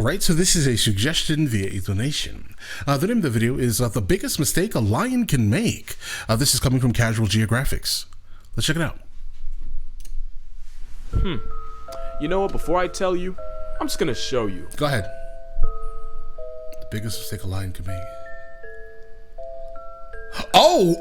Right, so this is a suggestion via a donation. The name of the video is The Biggest Mistake a Lion Can Make. This is coming from Casual Geographics. Let's check it out. You know what, before I tell you, I'm just gonna show you. Go ahead. The biggest mistake a lion can make. Oh!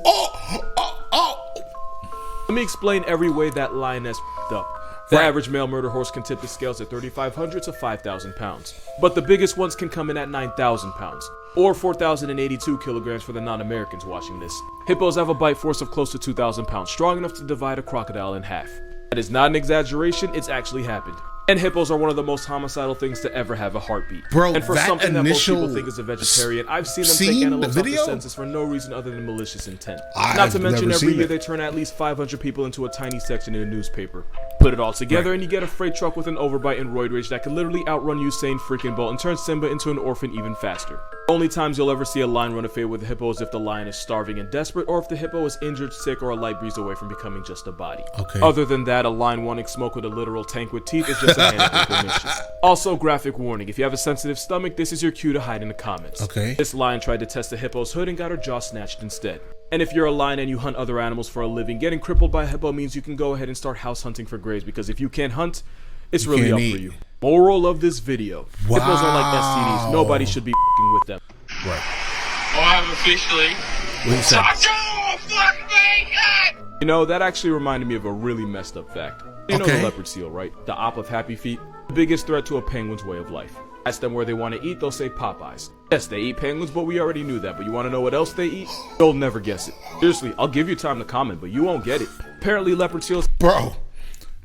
Let me explain every way that lioness f***ed up. The average male murder horse can tip the scales at 3,500 to 5,000 pounds. But the biggest ones can come in at 9,000 pounds. Or 4,082 kilograms for the non-Americans watching this. Hippos have a bite force of close to 2,000 pounds, strong enough to divide a crocodile in half. That is not an exaggeration, it's actually happened. And hippos are one of the most homicidal things to ever have a heartbeat. Bro, and for that something that most people initial think is a vegetarian, I've seen them take animals off the census for no reason other than malicious intent. Not to mention every year they turn at least 500 people into a tiny section in a newspaper. Put it all together and you get a freight truck with an overbite and roid rage that can literally outrun Usain freaking Bolt and turn Simba into an orphan even faster. The only times you'll ever see a lion run a fade with a hippo is if the lion is starving and desperate, or if the hippo is injured, sick, or a light breeze away from becoming just a body. Other than that, a lion wanting smoke with a literal tank with teeth is just a handful mission. Also, graphic warning, if you have a sensitive stomach, this is your cue to hide in the comments. This lion tried to test the hippo's hood and got her jaw snatched instead. And if you're a lion and you hunt other animals for a living, getting crippled by a hippo means you can go ahead and start house hunting for graves, because if you can't hunt, it's really up for you. Moral of this video. Hippos are like STDs. Nobody should be f***ing with them. I'm officially... You know, that actually reminded me of a really messed up fact. You know the leopard seal, right? The op of happy feet? The biggest threat to a penguin's way of life. Ask them where they want to eat, they'll say Popeyes. Yes, they eat penguins, but we already knew that. But you want to know what else they eat? You'll never guess it. Seriously, I'll give you time to comment, but you won't get it. Apparently leopard seals... Bro,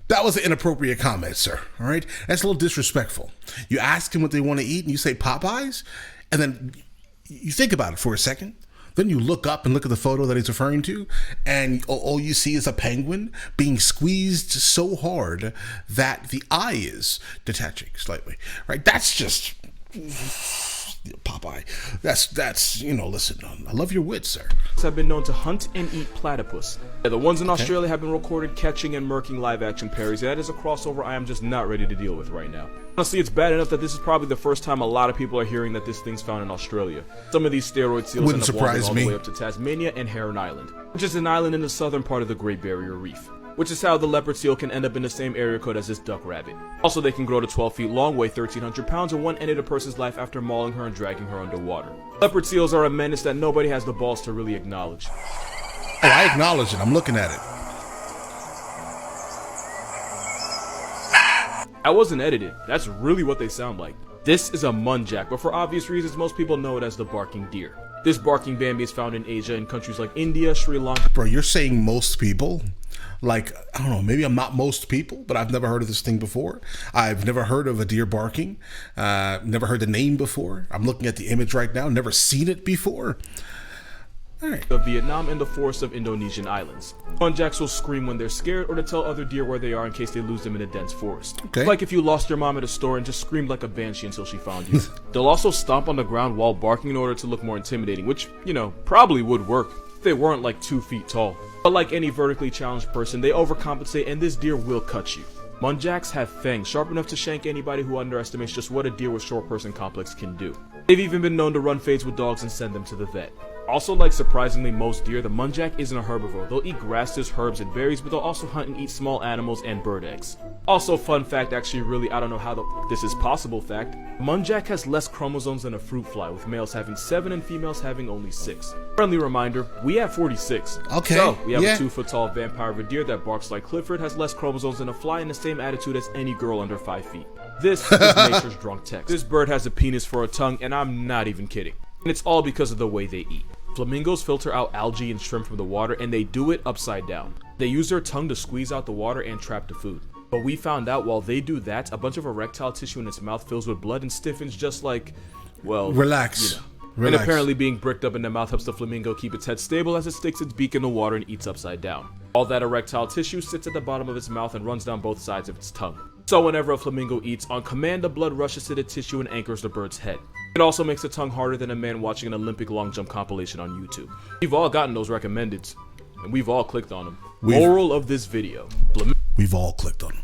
that was an inappropriate comment, sir. All right? That's a little disrespectful. You ask them what they want to eat and you say Popeyes, and then you think about it for a second. Then you look up and look at the photo that he's referring to, and all you see is a penguin being squeezed so hard that the eye is detaching slightly, right? That's just Popeye. That's you know, listen, I love your wit, sir. Have been known to hunt and eat platypus. The ones in Australia have been recorded catching and murking live-action Perrys. That is a crossover I am just not ready to deal with right now. Honestly, it's bad enough that this is probably the first time a lot of people are hearing that this thing's found in Australia. Some of these steroid seals end up wandering all the way up to Tasmania and Heron Island, which is an island in the southern part of the Great Barrier Reef. Which is how the leopard seal can end up in the same area code as this duck rabbit. Also, they can grow to 12 feet long, weigh 1,300 pounds, and one ended a person's life after mauling her and dragging her underwater. Leopard seals are a menace that nobody has the balls to really acknowledge. Oh, I acknowledge it. I'm looking at it. I wasn't edited. That's really what they sound like. This is a muntjac, but for obvious reasons, most people know it as the barking deer. This barking Bambi is found in Asia in countries like India, Sri Lanka. Bro, you're saying most people? Like, I don't know, maybe I'm not most people, but I've never heard of this thing before. I've never heard of a deer barking. Never heard the name before. I'm looking at the image right now. Never seen it before. Of Vietnam and the forests of Indonesian islands. Muntjacs will scream when they're scared or to tell other deer where they are in case they lose them in a dense forest. Like if you lost your mom at a store and just screamed like a banshee until she found you. They'll also stomp on the ground while barking in order to look more intimidating, which, you know, probably would work if they weren't like 2 feet tall. But like any vertically challenged person, they overcompensate and this deer will cut you. Muntjacs have fangs sharp enough to shank anybody who underestimates just what a deer with short person complex can do. They've even been known to run fades with dogs and send them to the vet. Also, like surprisingly most deer, the muntjac isn't a herbivore. They'll eat grasses, herbs, and berries, but they'll also hunt and eat small animals and bird eggs. Also, fun fact, actually really, I don't know how this is possible fact, muntjac has less chromosomes than a fruit fly, with males having 7 and females having only 6. Friendly reminder, we have 46. So, we have a 2-foot-tall vampire of a deer that barks like Clifford, has less chromosomes than a fly, and the same attitude as any girl under 5 feet. This is nature's drunk text. This bird has a penis for a tongue, and I'm not even kidding. And it's all because of the way they eat. Flamingos filter out algae and shrimp from the water, and they do it upside down. They use their tongue to squeeze out the water and trap the food. But we found out while they do that, a bunch of erectile tissue in its mouth fills with blood and stiffens just like, well, relax. You know. And apparently being bricked up in the mouth helps the flamingo keep its head stable as it sticks its beak in the water and eats upside down. All that erectile tissue sits at the bottom of its mouth and runs down both sides of its tongue. So whenever a flamingo eats, on command the blood rushes to the tissue and anchors the bird's head. It also makes the tongue harder than a man watching an Olympic long jump compilation on YouTube. We've all gotten those recommendeds, and we've all clicked on them. Moral of this video. We've all clicked on them.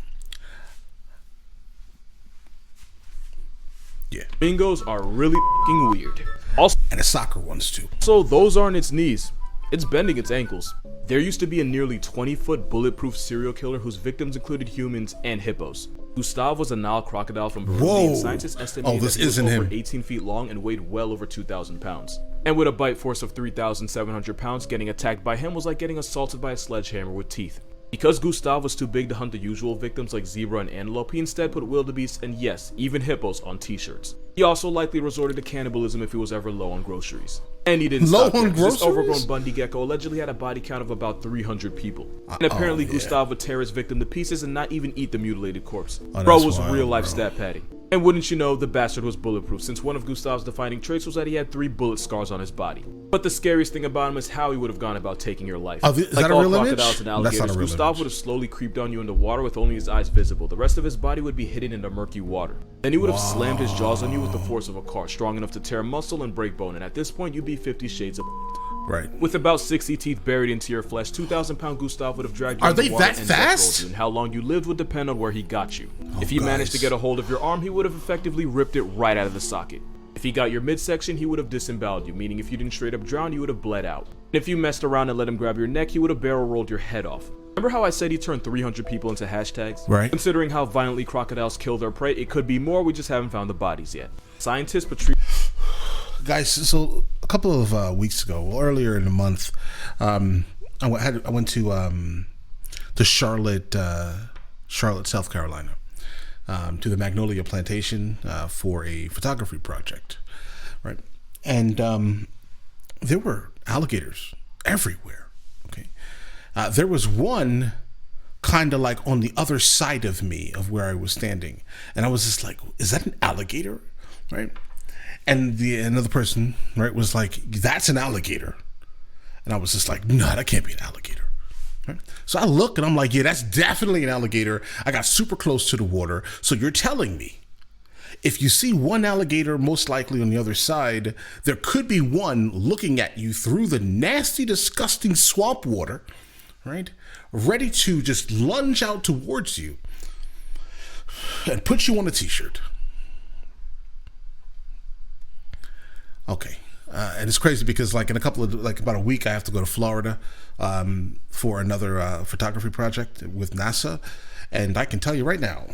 Yeah. Flamingos are really f***ing weird. Also, And the soccer ones too. those aren't its knees. It's bending its ankles. There used to be a nearly 20-foot bulletproof serial killer whose victims included humans and hippos. Gustav was a Nile crocodile from Burundi, Whoa. and scientists estimated this that he was isn't over him. 18 feet long and weighed well over 2,000 pounds. And with a bite force of 3,700 pounds, getting attacked by him was like getting assaulted by a sledgehammer with teeth. Because Gustav was too big to hunt the usual victims like zebra and antelope, he instead put wildebeests and yes, even hippos on t-shirts. He also likely resorted to cannibalism if he was ever low on groceries. And he didn't stop there. This overgrown Bundy gecko allegedly had a body count of about 300 people. And apparently Gustav would tear his victim to pieces and not even eat the mutilated corpse. Bro was real life stat padding. And wouldn't you know, the bastard was bulletproof, since one of Gustav's defining traits was that he had 3 bullet scars on his body. But the scariest thing about him is how he would have gone about taking your life. Is Like that a all real image? crocodiles and That's not alligators, a real Gustav image. would have slowly creeped on you in the water with only his eyes visible. The rest of his body would be hidden in the murky water. Then he would have slammed his jaws on you with the force of a car, strong enough to tear muscle and break bone, and at this point you'd be 50 shades of Right. with about 60 teeth buried into your flesh. 2,000-pound Gustav would have dragged you Are in the they water that and fast? death rolled you, and how long you lived would depend on where he got you. If he guys. managed to get a hold of your arm, he would have effectively ripped it right out of the socket. If he got your midsection, he would have disemboweled you, meaning if you didn't straight up drown, you would have bled out. And if you messed around and let him grab your neck, he would have barrel rolled your head off. Remember how I said he turned 300 people into hashtags? Right. Considering how violently crocodiles kill their prey, it could be more, we just haven't found the bodies yet. Scientists Patrice Guys, so a couple of weeks ago, well, earlier in the month, I went to Charlotte, South Carolina, to the Magnolia Plantation for a photography project, right? And there were alligators everywhere. Okay, there was one kind of like on the other side of me of where I was standing, and I was just like, "Is that an alligator?" Right? And another person, right, was like, "That's an alligator," and I was just like, "No, that can't be an alligator." Right? So I look and I'm like, "Yeah, that's definitely an alligator." I got super close to the water. So you're telling me, if you see one alligator, most likely on the other side, there could be one looking at you through the nasty, disgusting swamp water, right, ready to just lunge out towards you and put you on a t-shirt. Okay. And it's crazy because like in about a week, I have to go to Florida for another photography project with NASA. And I can tell you right now,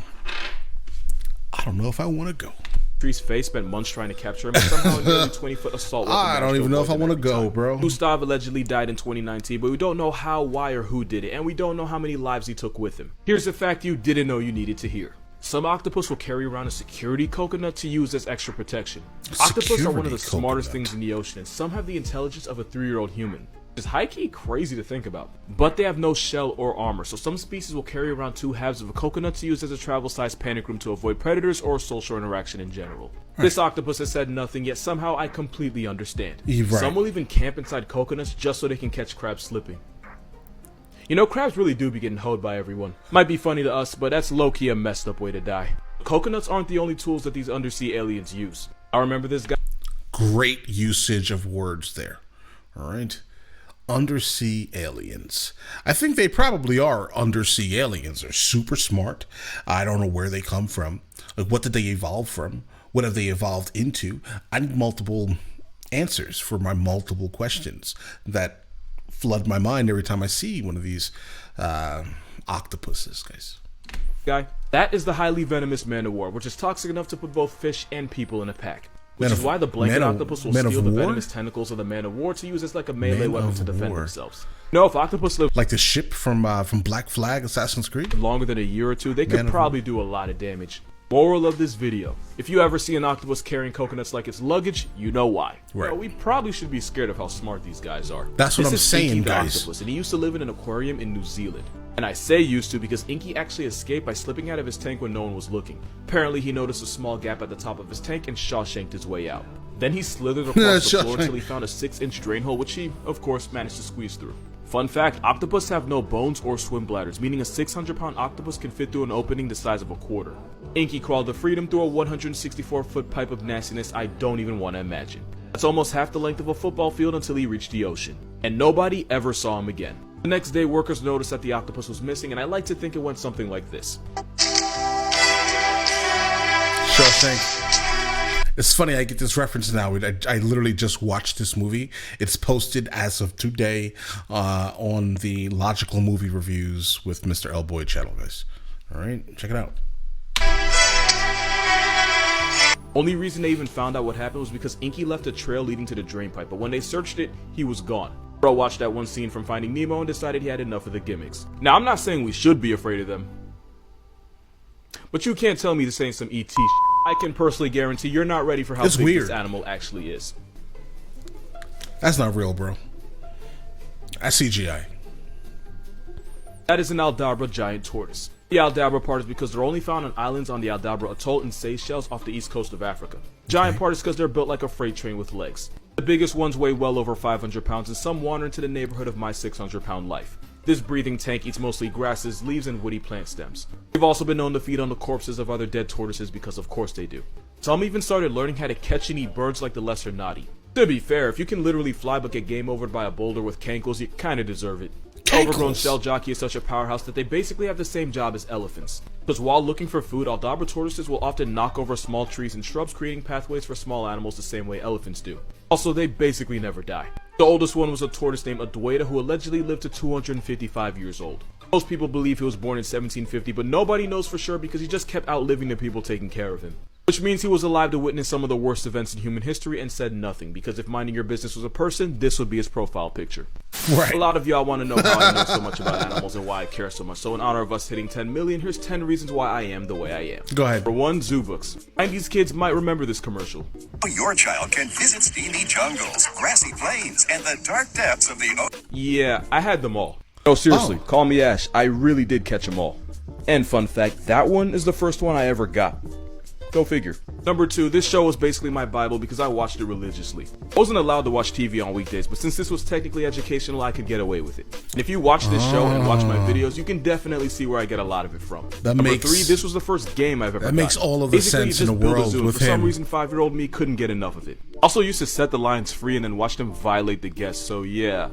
I don't know if I want to go. Patrice's face spent months trying to capture him, and somehow a nearly 20-foot assault weapon I don't even know if I want to go, bro. Gustav allegedly died in 2019, but we don't know how, why, or who did it, and we don't know how many lives he took with him. Here's a fact you didn't know you needed to hear. Some octopus will carry around a security coconut to use as extra protection. Octopus are one of the smartest things in the ocean, and some have the intelligence of a 3-year-old human. It's high-key crazy to think about. But they have no shell or armor, so some species will carry around 2 halves of a coconut to use as a travel-sized panic room to avoid predators or social interaction in general. Right. This octopus has said nothing, yet somehow I completely understand. Right. Some will even camp inside coconuts just so they can catch crabs slipping. You know, crabs really do be getting hoed by everyone. Might be funny to us, but that's low-key a messed up way to die. Coconuts aren't the only tools that these undersea aliens use. I remember this guy. Great usage of words there. All right. Undersea aliens. I think they probably are undersea aliens. They're super smart. I don't know where they come from. Like, what did they evolve from? What have they evolved into? I need multiple answers for my multiple questions that flood my mind every time I see one of these octopuses, guys. Guy, that is the highly venomous man-of-war, which is toxic enough to put both fish and people in a pack. Which is why the blanket octopus will steal the venomous tentacles of the man-of-war to use as like a melee weapon to defend themselves. No, if octopus live like the ship from Black Flag, Assassin's Creed, longer than a year or two, they could probably do a lot of damage. Moral of this video: if you ever see an octopus carrying coconuts like it's luggage, you know why. Right. Well, we probably should be scared of how smart these guys are. That's what I'm saying, Inky the guys. Octopus, and he used to live in an aquarium in New Zealand. And I say used to because Inky actually escaped by slipping out of his tank when no one was looking. Apparently, he noticed a small gap at the top of his tank and Shawshanked his way out. Then he slithered across the floor until he found a 6-inch drain hole, which he, of course, managed to squeeze through. Fun fact, octopus have no bones or swim bladders, meaning a 600-pound octopus can fit through an opening the size of a quarter. Inky crawled to freedom through a 164-foot pipe of nastiness I don't even want to imagine. That's almost half the length of a football field until he reached the ocean. And nobody ever saw him again. The next day, workers noticed that the octopus was missing, and I like to think it went something like this. Shawshank. It's funny, I get this reference now. I literally just watched this movie. It's posted as of today on the Logical Movie Reviews with MrLboyd channel, guys. All right, check it out. Only reason they even found out what happened was because Inky left a trail leading to the drain pipe, but when they searched it, he was gone. Bro watched that one scene from Finding Nemo and decided he had enough of the gimmicks. Now, I'm not saying we should be afraid of them, but you can't tell me this ain't some ET shit. I can personally guarantee you're not ready for how big this animal actually is. That's not real, bro. That's CGI. That is an Aldabra giant tortoise. The Aldabra part is because they're only found on islands on the Aldabra Atoll in Seychelles off the east coast of Africa. Giant part is because they're built like a freight train with legs. The biggest ones weigh well over 500 pounds and some wander into the neighborhood of my 600-pound life. This breathing tank eats mostly grasses, leaves, and woody plant stems. They've also been known to feed on the corpses of other dead tortoises because of course they do. Some even started learning how to catch and eat birds like the lesser noddy. To be fair, if you can literally fly but get game overed by a boulder with cankles, you kinda deserve it. Overgrown shell jockey is such a powerhouse that they basically have the same job as elephants. Because while looking for food, Aldabra tortoises will often knock over small trees and shrubs, creating pathways for small animals the same way elephants do. Also, they basically never die. The oldest one was a tortoise named Adwaita who allegedly lived to 255 years old. Most people believe he was born in 1750, but nobody knows for sure because he just kept outliving the people taking care of him. Which means he was alive to witness some of the worst events in human history and said nothing, because if minding your business was a person, this would be his profile picture. Right. A lot of y'all want to know how I know so much about animals and why I care so much, so in honor of us hitting 10 million, here's 10 reasons why I am the way I am. Go ahead. For one, zoo books. 90s kids might remember this commercial. Your child can visit steamy jungles, grassy plains, and the dark depths of the ocean. Yeah, I had them all. No, seriously, call me Ash. I really did catch them all. And fun fact, that one is the first one I ever got. Go figure. Number 2, this show was basically my Bible because I watched it religiously. I wasn't allowed to watch TV on weekdays, but since this was technically educational, I could get away with it. And if you watch this show and watch my videos, you can definitely see where I get a lot of it from. Number 3, this was the first game I've ever That makes all of the sense in the world with him. For some reason, 5-year-old me couldn't get enough of it. Also used to set the lions free and then watch them violate the guests, so yeah.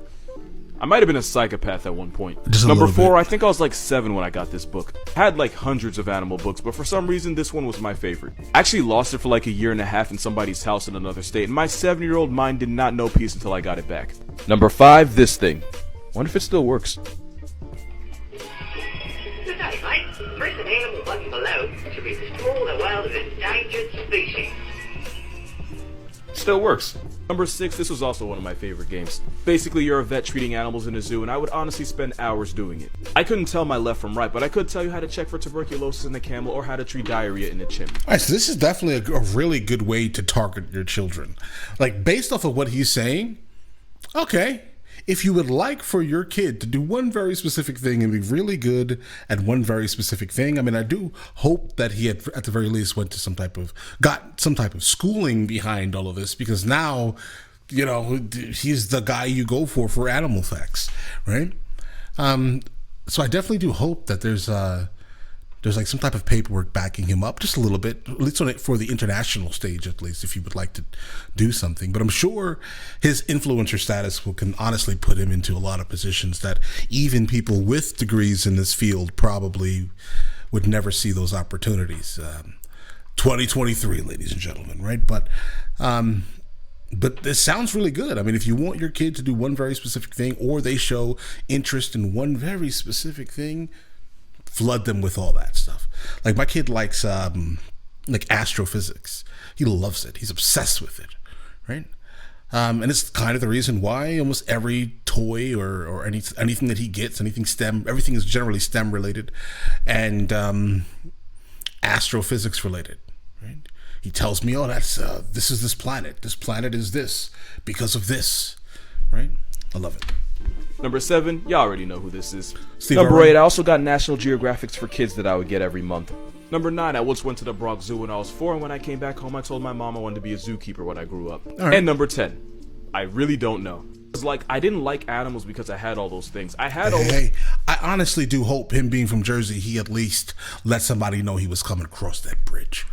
I might have been a psychopath at one point. Number 4, I think I was like 7 when I got this book. I had like hundreds of animal books, but for some reason this one was my favorite. I actually lost it for like a year and a half in somebody's house in another state, and my 7-year-old mind did not know peace until I got it back. Number 5, this thing. Wonder if it still works. Good day, mate. Press the animal button below to restore the world of endangered species. Still works. Number 6, this was also one of my favorite games. Basically, you're a vet treating animals in a zoo, and I would honestly spend hours doing it. I couldn't tell my left from right, but I could tell you how to check for tuberculosis in a camel or how to treat diarrhea in a chimp. Alright, so this is definitely a really good way to target your children. Like, based off of what he's saying, okay, if you would like for your kid to do one very specific thing and be really good at one very specific thing, I mean, I do hope that he had, at the very least, got some type of schooling behind all of this, because now, you know, he's the guy you go for animal facts, right? So I definitely do hope that there's like some type of paperwork backing him up just a little bit, at least for the international stage, at least, if you would like to do something. But I'm sure his influencer status can honestly put him into a lot of positions that even people with degrees in this field probably would never see those opportunities. 2023, ladies and gentlemen, right? But this sounds really good. I mean, if you want your kid to do one very specific thing, or they show interest in one very specific thing, flood them with all that stuff. Like, my kid likes like astrophysics. He loves it. He's obsessed with it, right? And it's kind of the reason why almost every toy or anything that he gets, everything is generally STEM related and astrophysics related, right? He tells me, oh, this is this planet. This planet is this because of this, right? I love it. Number 7, y'all already know who this is. Steve Number Irwin. 8, I also got National Geographics for kids that I would get every month. Number 9, I once went to the Bronx Zoo when I was 4, and when I came back home, I told my mom I wanted to be a zookeeper when I grew up. Right. And number 10, I really don't know. It's like, I didn't like animals because I had all those things. Hey, I honestly do hope, him being from Jersey, he at least let somebody know he was coming across that bridge.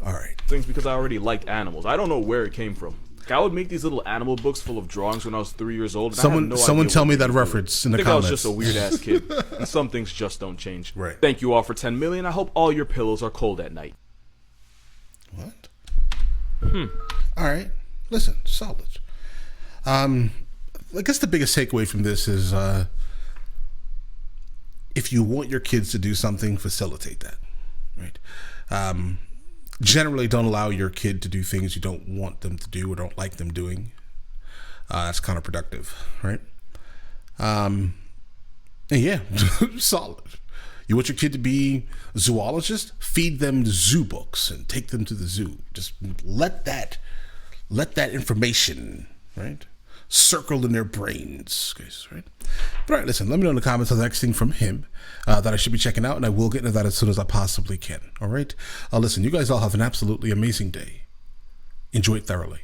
All right. things because I already liked animals. I don't know where it came from. Like, I would make these little animal books full of drawings when I was 3 years old. And Someone tell me that reference in the comments. I was just a weird ass kid, and some things just don't change. Right. Thank you all for 10 million. I hope all your pillows are cold at night. What? All right. Listen, solid. I guess the biggest takeaway from this is if you want your kids to do something, facilitate that. Right. Generally, don't allow your kid to do things you don't want them to do or don't like them doing. That's counterproductive, right? And yeah, solid. You want your kid to be a zoologist? Feed them zoo books and take them to the zoo. Just let that information, right, circle in their brains, guys, right? But all right, listen, let me know in the comments the next thing from him that I should be checking out, and I will get into that as soon as I possibly can, all right? Listen, you guys all have an absolutely amazing day. Enjoy it thoroughly.